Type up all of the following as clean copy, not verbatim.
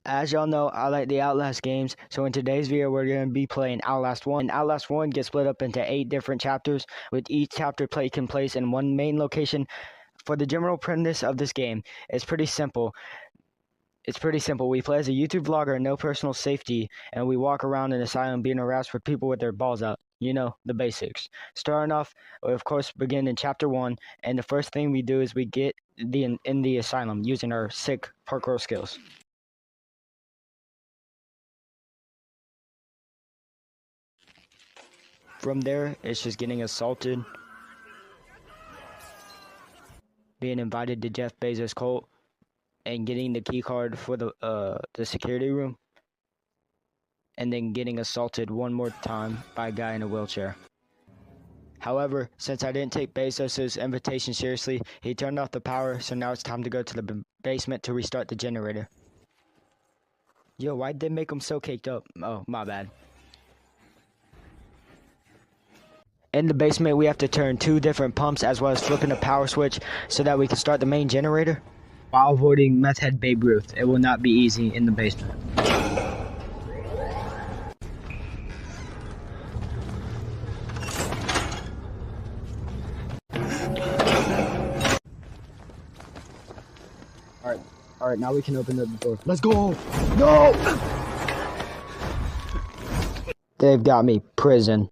As y'all know, I like the Outlast games, so in today's video we're going to be playing Outlast 1. Outlast 1 gets split up into 8 different chapters, with each chapter taking place in one main location. For the general premise of this game, it's pretty simple. We play as a YouTube vlogger, no personal safety, and we walk around an asylum being harassed with people with their balls out. You know, the basics. Starting off, we of course begin in chapter 1, and the first thing we do is we get in the asylum using our sick parkour skills. From there, it's just getting assaulted, being invited to Jeff Bezos' cult, and getting the key card for the security room, and then getting assaulted one more time by a guy in a wheelchair. However, since I didn't take Bezos' invitation seriously, he turned off the power, so now it's time to go to the basement to restart the generator. Yo, why'd they make him so caked up? Oh, my bad. In the basement, we have to turn 2 different pumps as well as flipping a power switch so that we can start the main generator while avoiding meth head Babe Ruth. It will not be easy in the basement. Alright, now we can open the door. Let's go! No! They've got me. Prison.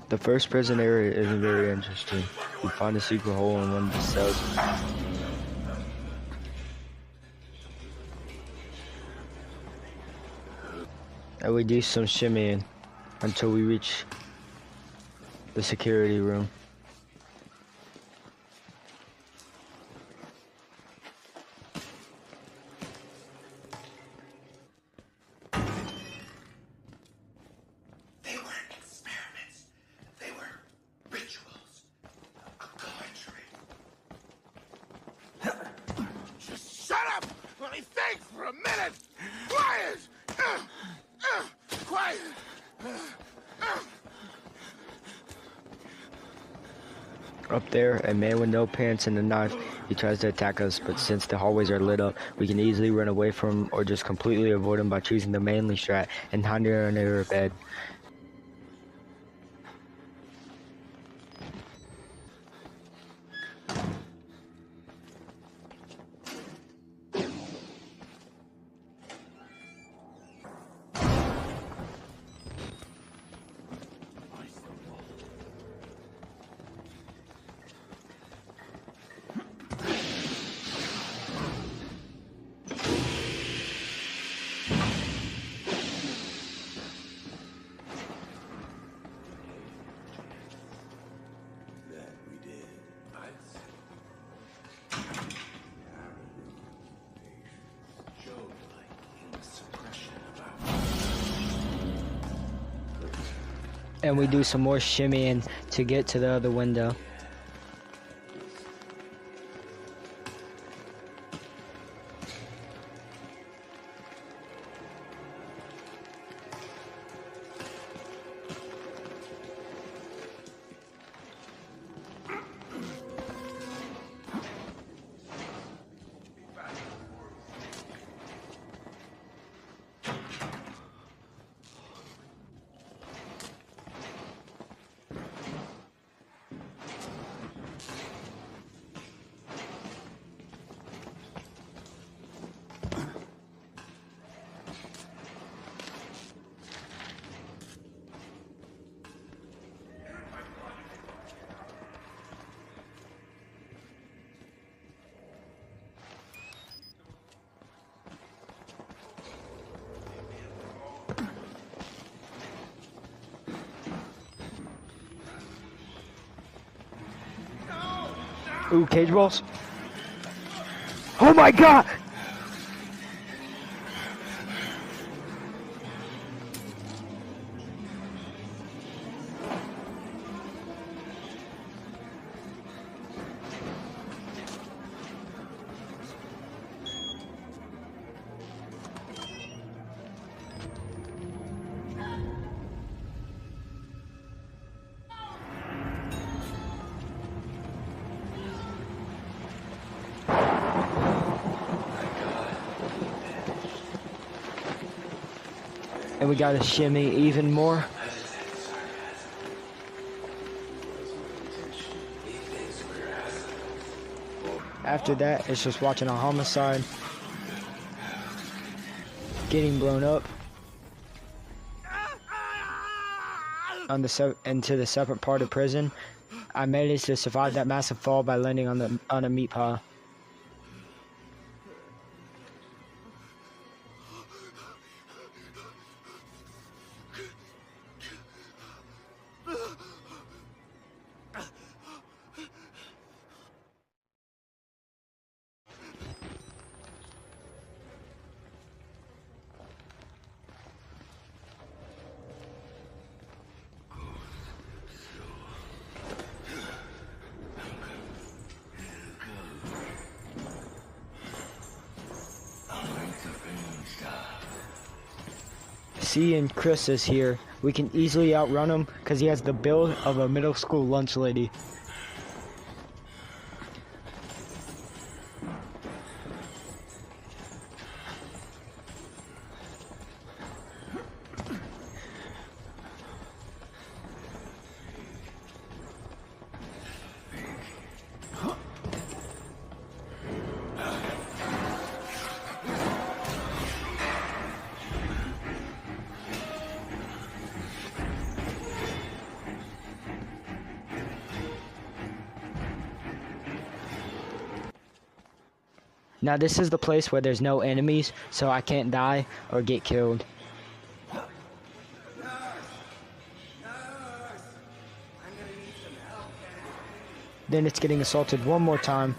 The first prison area isn't very interesting. We find a secret hole in one of the cells. And we do some shimmying until we reach the security room. They weren't experiments. They were rituals. A conjuring. Just shut up! Let me think for a minute! Quiet! Quiet! Up there, a man with no pants and a knife. He tries to attack us, but since the hallways are lit up, we can easily run away from him or just completely avoid him by choosing the manly strat and hiding under a bed. And we do some more shimmying to get to the other window. Ooh, cage balls. Oh my god! And we gotta shimmy even more. After that, it's just watching a homicide getting blown up on the into the separate part of prison. I managed to survive that massive fall by landing on a meat pile. And Chris is here. We can easily outrun him because he has the build of a middle school lunch lady. Now this is the place where there's no enemies, so I can't die or get killed. Then it's getting assaulted one more time.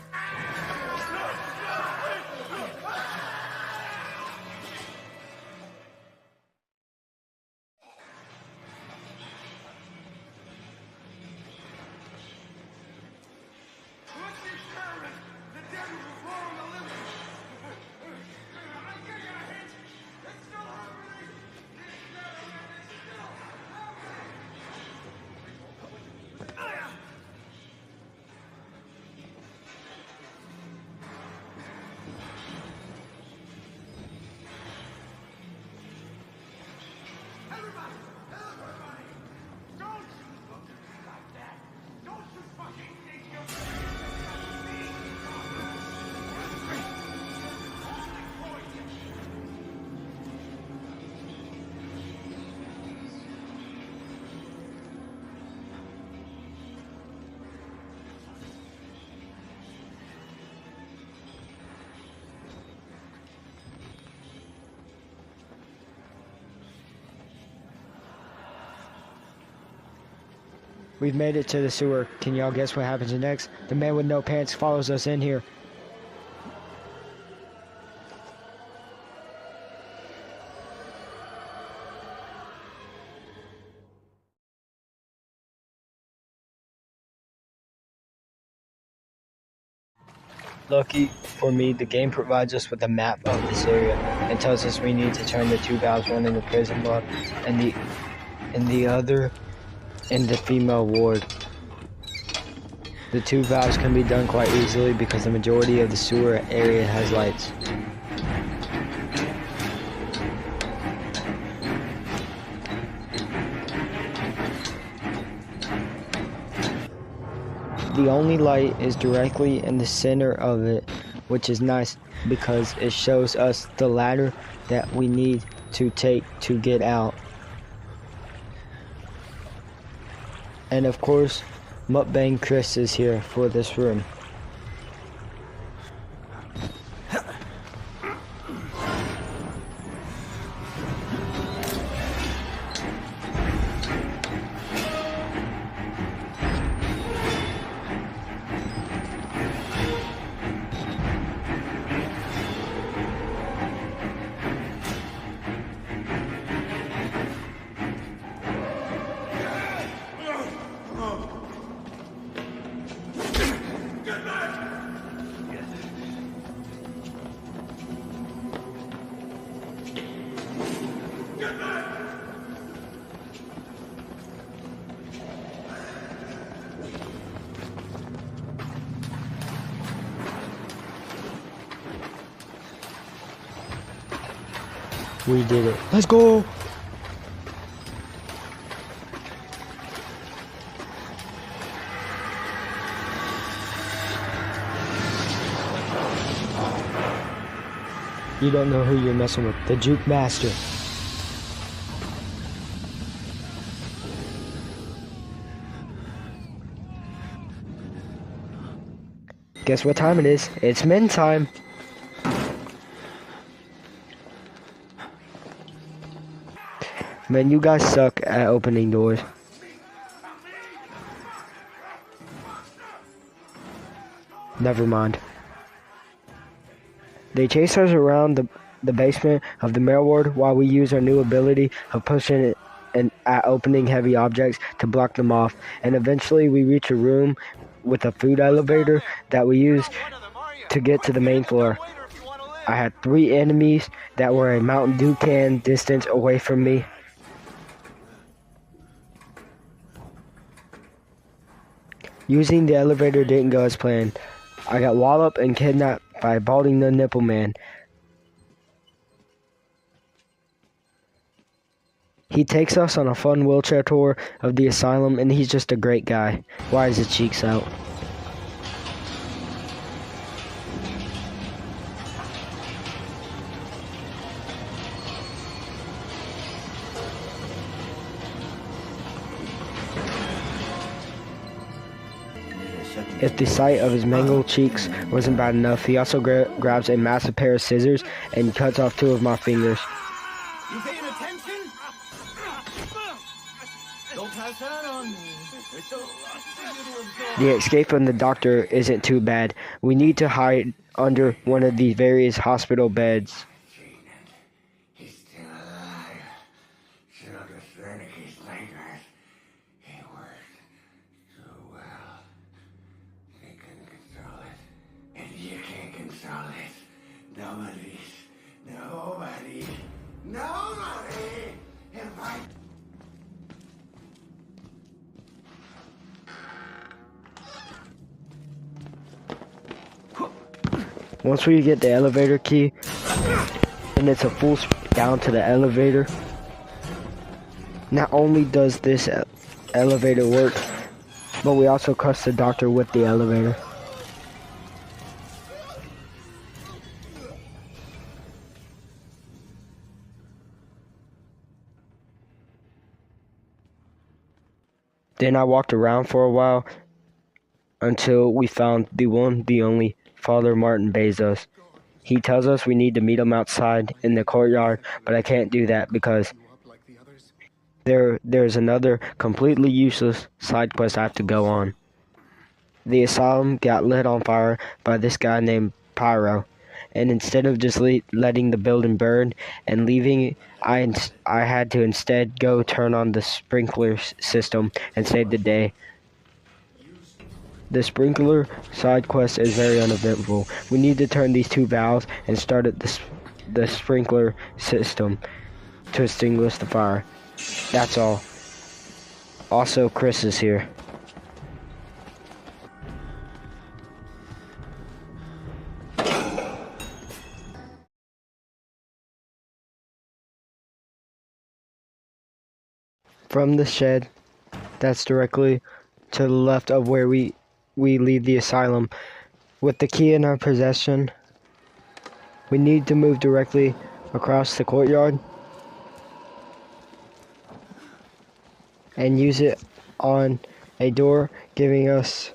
We've made it to the sewer. Can y'all guess what happens next? The man with no pants follows us in here. Lucky for me, the game provides us with a map of this area and tells us we need to turn the two valves, one in the prison block and the other in the female ward. The two valves can be done quite easily because the majority of the sewer area has lights. The only light is directly in the center of it, which is nice because it shows us the ladder that we need to take to get out. And of course, Mukbang Chris is here for this room. We did it. Let's go! You don't know who you're messing with. The Juke Master. Guess what time it is? It's men time. Man, you guys suck at opening doors. Never mind. They chase us around the basement of the mail ward while we use our new ability of pushing it and at opening heavy objects to block them off. And eventually we reach a room with a food elevator that we use to get to the main floor. I had 3 enemies that were a Mountain Dew can distance away from me. Using the elevator didn't go as planned. I got walloped and kidnapped by Balding the Nipple Man. He takes us on a fun wheelchair tour of the asylum, and he's just a great guy. Why is his cheeks out? If the sight of his mangled cheeks wasn't bad enough, he also grabs a massive pair of scissors and cuts off 2 of my fingers. You paying attention? Don't pass that on me. It's a lot for you to absorb. The escape from the doctor isn't too bad. We need to hide under one of these various hospital beds. He's still alive. Sugar Wernicke's nightmares. He worked so well. They couldn't control it. And you can't control it. Nobody. If I... Once we get the elevator key, and it's a full speed down to the elevator, not only does this elevator work, but we also crush the doctor with the elevator. Then I walked around for a while until we found the one, the only, Father Martin Bezos. He tells us we need to meet him outside in the courtyard, but I can't do that because there's another completely useless side quest I have to go on. The asylum got lit on fire by this guy named Pyro, and instead of just letting the building burn and leaving, I had to instead go turn on the sprinkler system and save the day. The sprinkler side quest is very uneventful. We need to turn these 2 valves and start at the sprinkler system to extinguish the fire. That's all. Also, Chris is here. From the shed that's directly to the left of where we leave the asylum, with the key in our possession, we need to move directly across the courtyard and use it on a door, giving us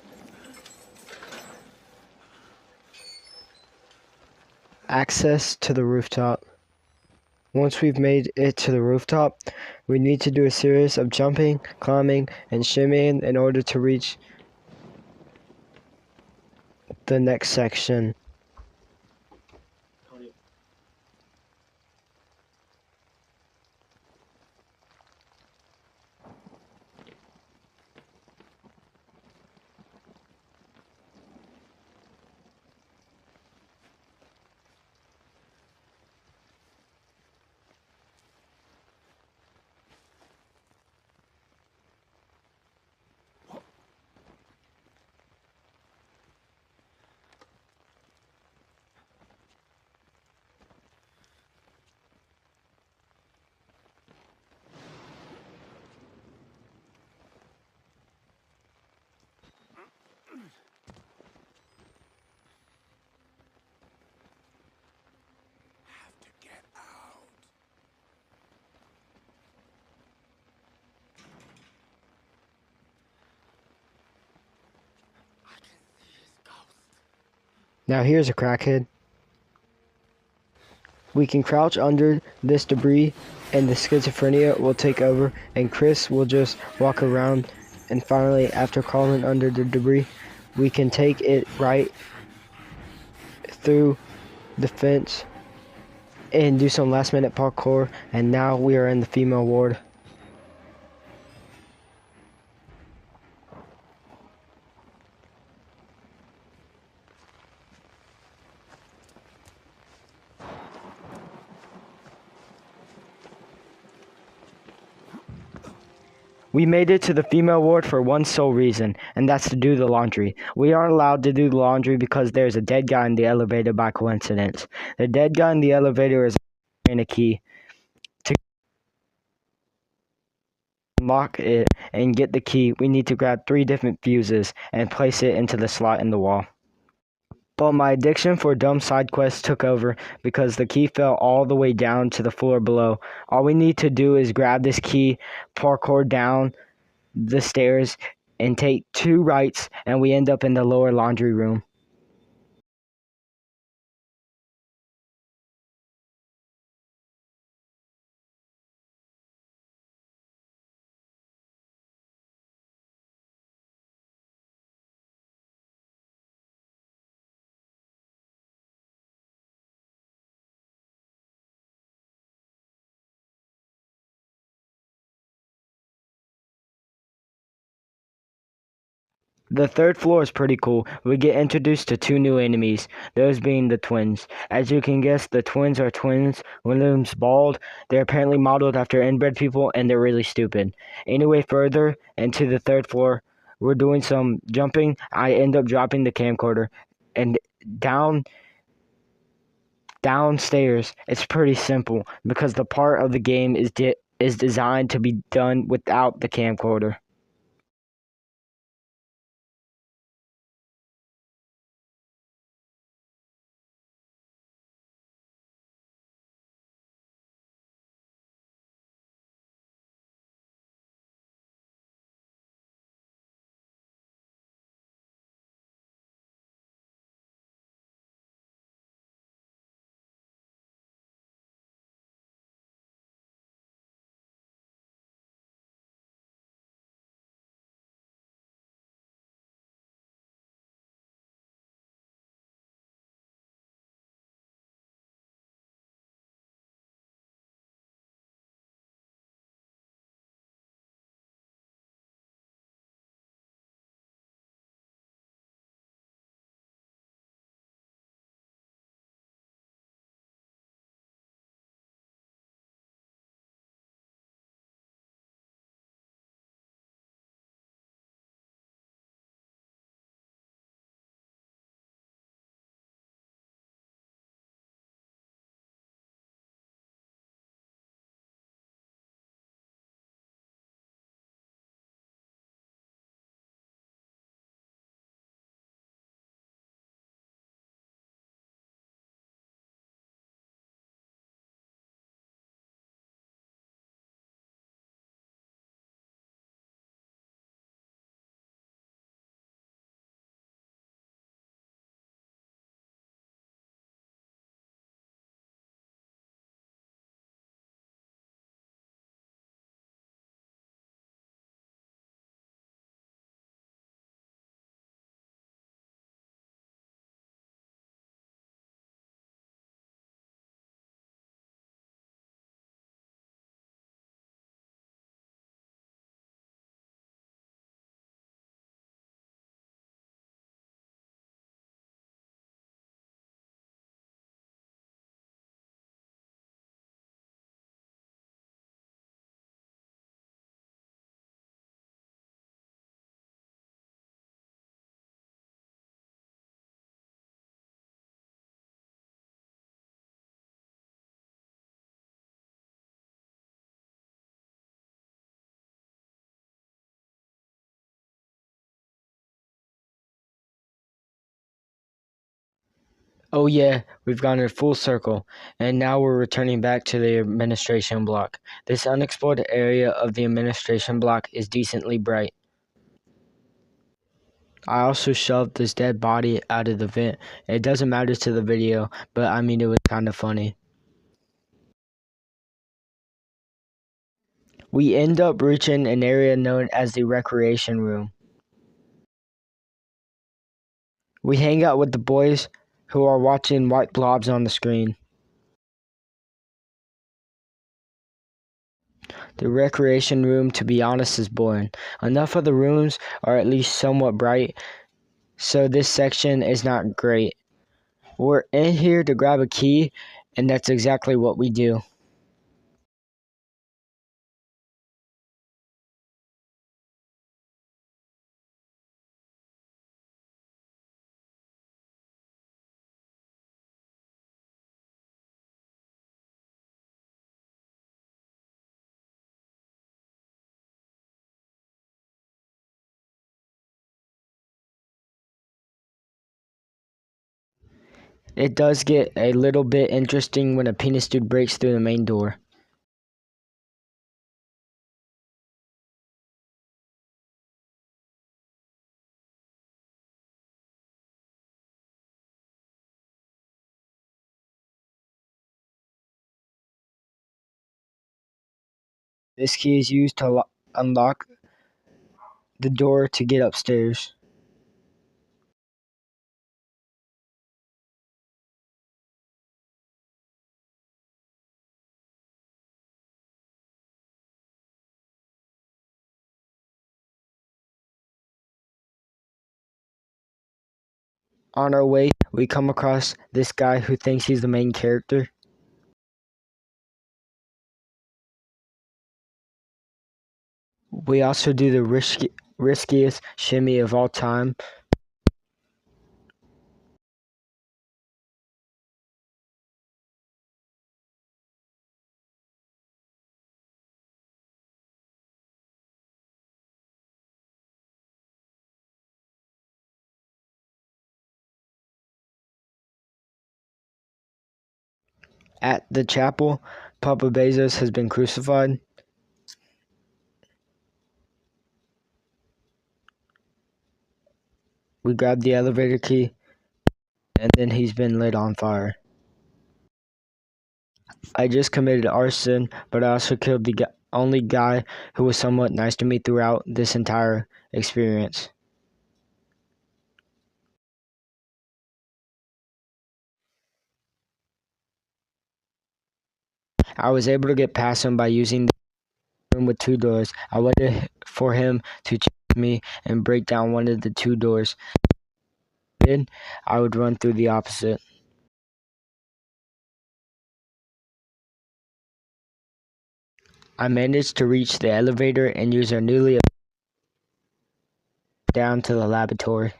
access to the rooftop. Once we've made it to the rooftop, we need to do a series of jumping, climbing, and shimmying in order to reach the next section. Now here's a crackhead. We can crouch under this debris and the schizophrenia will take over and Chris will just walk around, and finally after crawling under the debris we can take it right through the fence and do some last minute parkour, and now we are in the female ward. We made it to the female ward for one sole reason, and that's to do the laundry. We aren't allowed to do the laundry because there's a dead guy in the elevator by coincidence. The dead guy in the elevator is carrying a key. To unlock it and get the key, we need to grab 3 different fuses and place it into the slot in the wall. But my addiction for dumb side quests took over because the key fell all the way down to the floor below. All we need to do is grab this key, parkour down the stairs, and take 2 rights, and we end up in the lower laundry room. The 3rd floor is pretty cool. We get introduced to 2 new enemies, those being the twins. As you can guess, the twins are twins. One of them's bald. They're apparently modeled after inbred people, and they're really stupid. Anyway, further into the 3rd floor, we're doing some jumping. I end up dropping the camcorder, and downstairs, it's pretty simple because the part of the game is designed to be done without the camcorder. Oh yeah, we've gone in full circle, and now we're returning back to the administration block. This unexplored area of the administration block is decently bright. I also shoved this dead body out of the vent. It doesn't matter to the video, but I mean, it was kind of funny. We end up reaching an area known as the recreation room. We hang out with the boys who are watching white blobs on the screen. The recreation room, to be honest, is boring. Enough of the rooms are at least somewhat bright, so this section is not great. We're in here to grab a key, and that's exactly what we do. It does get a little bit interesting when a penis dude breaks through the main door. This key is used to unlock the door to get upstairs. On our way, we come across this guy who thinks he's the main character. We also do the riskiest shimmy of all time. At the chapel, Papa Bezos has been crucified. We grab the elevator key, and then he's been lit on fire. I just committed arson, but I also killed the only guy who was somewhat nice to me throughout this entire experience. I was able to get past him by using the room with two doors. I waited for him to chase me and break down one of the two doors. Then I would run through the opposite. I managed to reach the elevator and use our newly down to the laboratory.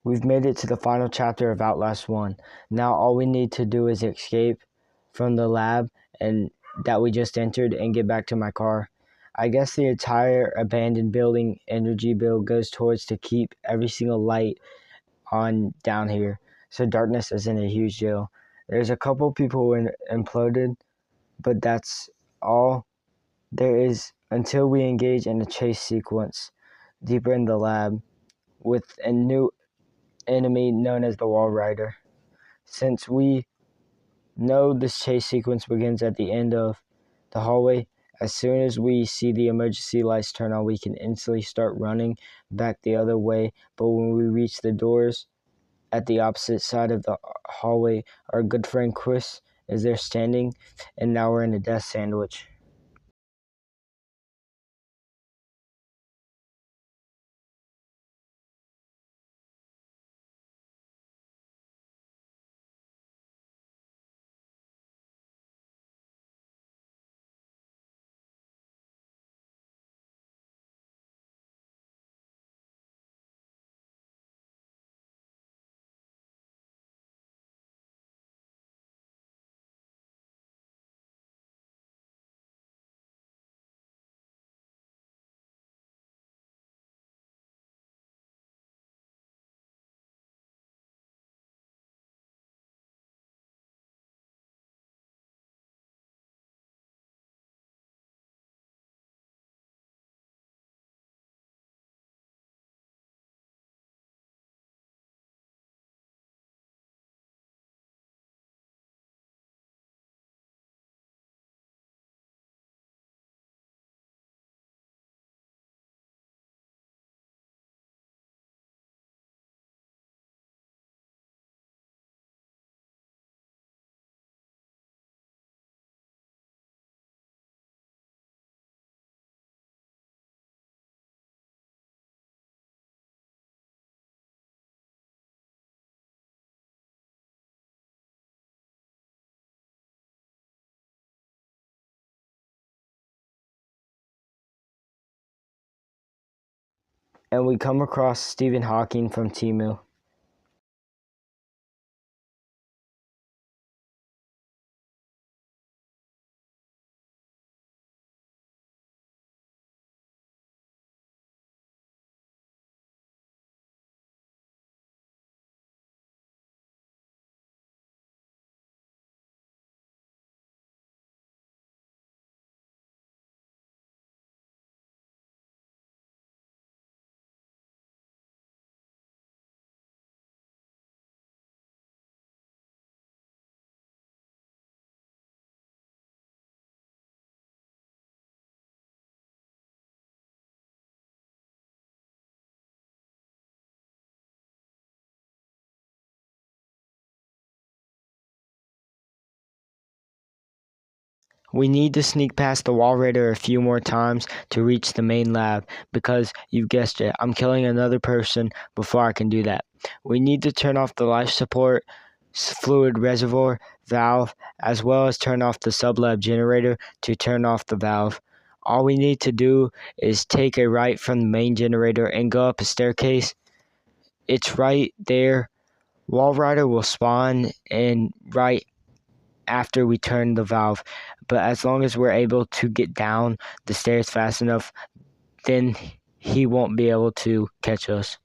We've made it to the final chapter of Outlast 1. Now all we need to do is escape from the lab and that we just entered and get back to my car. I guess the entire abandoned building energy bill goes towards to keep every single light on down here, so darkness isn't a huge deal. There's a couple people who imploded, but that's all there is until we engage in a chase sequence deeper in the lab with a new enemy known as the Wall Rider. Since we know this chase sequence begins at the end of the hallway, as soon as we see the emergency lights turn on, we can instantly start running back the other way. But when we reach the doors at the opposite side of the hallway, our good friend Chris is there standing, and now we're in a death sandwich. and we come across Stephen Hawking from Timu. We need to sneak past the wall raider a few more times to reach the main lab, because you've guessed it, I'm killing another person before I can do that. We need to turn off the life support fluid reservoir valve, as well as turn off the sublab generator to turn off the valve. All we need to do is take a right from the main generator and go up a staircase. It's right there. Wall rider will spawn and right after we turn the valve, but as long as we're able to get down the stairs fast enough, then he won't be able to catch us.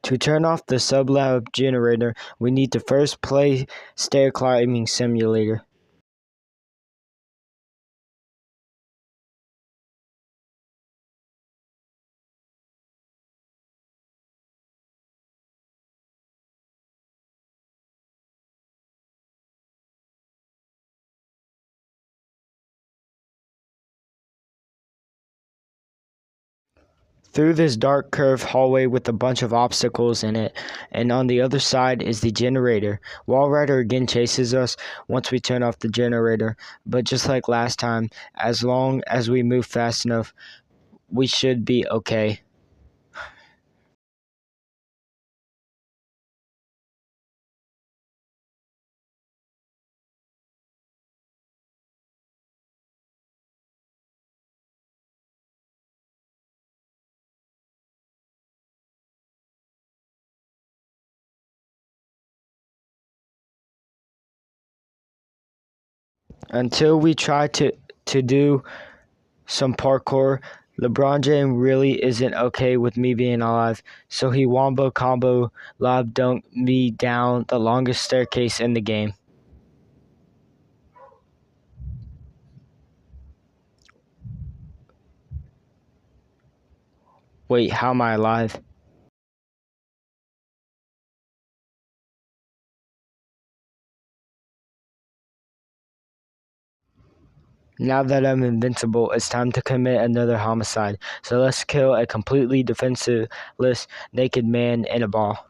To turn off the sublab generator, we need to first play stair climbing simulator. Through this dark curved hallway with a bunch of obstacles in it, and on the other side is the generator. Wall Rider again chases us once we turn off the generator, but just like last time, as long as we move fast enough, we should be okay. Until we try to do some parkour, LeBron James really isn't okay with me being alive, so he wombo combo lob dunked me down the longest staircase in the game. Wait, how am I alive? Now that I'm invincible, it's time to commit another homicide. So let's kill a completely defenseless naked man in a ball.